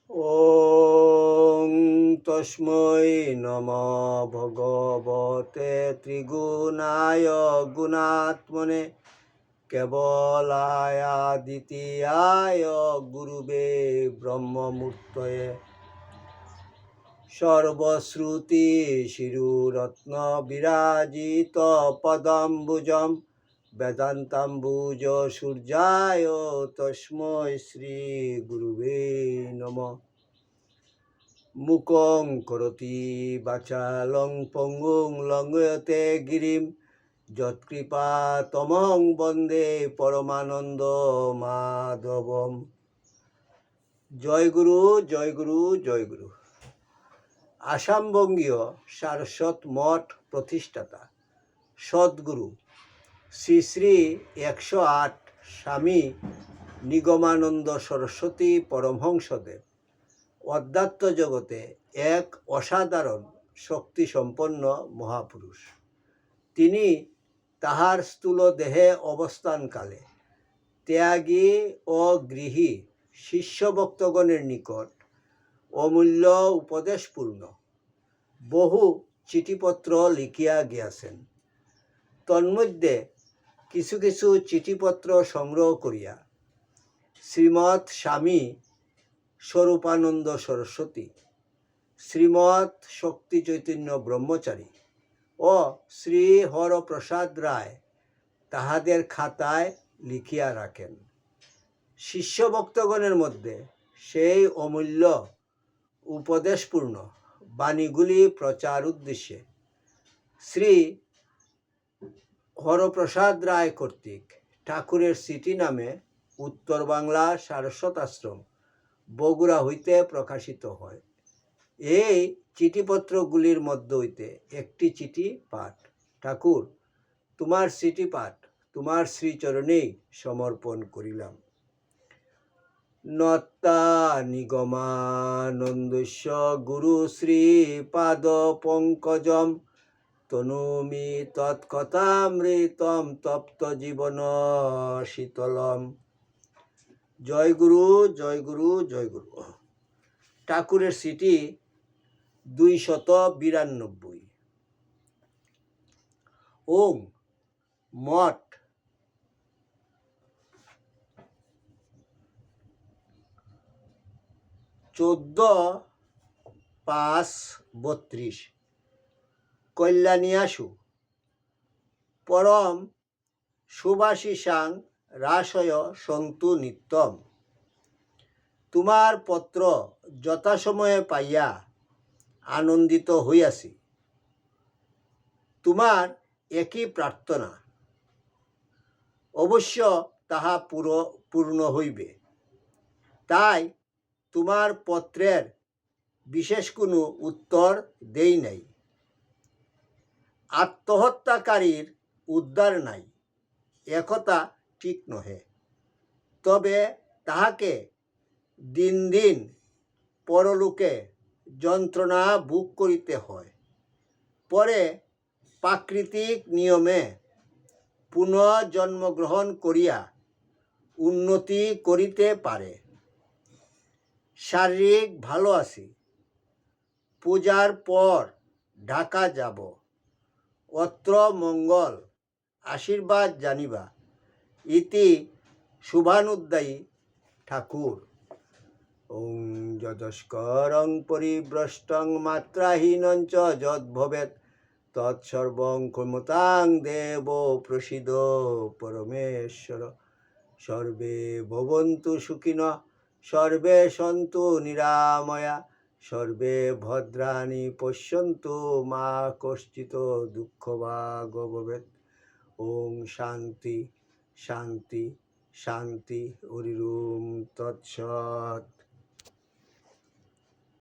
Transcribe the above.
ওং তস্मै নমঃ ভগবতে ত্রিগুণায় গুণাত্মনে কেবলায় দ্বিতীয়ায় গুরুবে ব্রহ্মমূর্তয়ে সর্বশ্রুতি শিরুরত্ন বিরাজিত পদাম্বুজম বেদান্তাম্বুজ সূর্যায় তস্मै শ্রী গুরুবে নমঃ। মুকং করতি বাচালং পঙ্গুং লঙ্ঘয়তে গিরিম যৎকৃপা তমং বন্দে পরমানন্দ মাধবম। জয় গুরু, জয় গুরু, জয় গুরু। আসামবঙ্গীয় সারস্বত মঠ প্রতিষ্ঠাতা সদ্গুরু শ্রী শ্রী 108 স্বামী নিগমানন্দ সরস্বতী পরমহংসদেব অধ্যাত্ম জগতে এক অসাধারণ শক্তিসম্পন্ন মহাপুরুষ। তিনি তাহার স্থূল দেহে অবস্থানকালে ত্যাগী ও গৃহী শিষ্যভক্তগণের নিকট অমূল্য উপদেশপূর্ণ বহু চিঠিপত্র লিখিয়া গিয়াছেন। তন্মধ্যে কিছু কিছু চিঠিপত্র সংগ্রহ করিয়া শ্রীমৎ স্বামী স্বরূপানন্দ সরস্বতী, শ্রীমৎ শক্তি চৈতন্য ব্রহ্মচারী ও শ্রী হরপ্রসাদ রায় তাহাদের খাতায় লিখিয়া রাখেন। শিষ্যভক্তগণের মধ্যে সেই অমূল্য উপদেশপূর্ণ বাণীগুলি প্রচার উদ্দেশ্যে শ্রী হরপ্রসাদ রায় কর্তৃক ঠাকুরের সিটি নামে উত্তর বাংলা সারস্বত আশ্রম বগুড়া হইতে প্রকাশিত হয়। এই চিঠিপত্রগুলির মধ্য হইতে একটি চিঠি পাঠ। ঠাকুর, তোমার চিঠি পাঠ তোমার শ্রীচরণেই সমর্পণ করিলাম। নত্তা নিগমানন্দস্য গুরু শ্রী পাদ পঙ্কজম তনুমি তৎকথামৃতম তপ্ত জীবন শীতলম। জয় গুরু, জয় গুরু, জয় গুরু। ঠাকুরের সিটি 292। ওং মঠ 14/5/32 কল্যাণিয়াসু পরম সুভাষিসাং রাসয় সন্তু নিত্যম। তোমার পত্র যথাসময়ে পাইয়া আনন্দিত হইয়াছি। তোমার একই প্রার্থনা, অবশ্য তাহা পূর্ণ হইবে। তাই তোমার পত্রের বিশেষ কোনো উত্তর দেই নাই। আত্মহত্যাকারীর উদ্ধার নাই একথা ঠিক নহে, তবে তাহাকে দিন দিন পরলোকে যন্ত্রণা ভোগ করিতে হয়, পরে প্রাকৃতিক নিয়মে পুনঃজন্মগ্রহণ করিয়া উন্নতি করিতে পারে। শারীরিক ভালো আছি, পূজার পর ঢাকা যাব, অত্র মঙ্গল আশীর্বাদ জানিবা। ইতি শুভানুদ্দায়ী ঠাকুর। ওং যদস্করং পরিভ্রষ্টং মাত্রাহীনঞ্চ যদ্ভবেৎ তৎসর্বং ক্ষমতাং দেব প্রসীদ পরমেশ্বর। সর্বে ভবন্তু সুখিনঃ, সর্বে সন্তু নিরাময়া, সর্বে ভদ্রাণি পশ্যন্তু মা কশ্চিৎ দুঃখভাগ ভবেৎ। ওং শান্তি শান্তি শান্তি। হরি ওম তৎসৎ।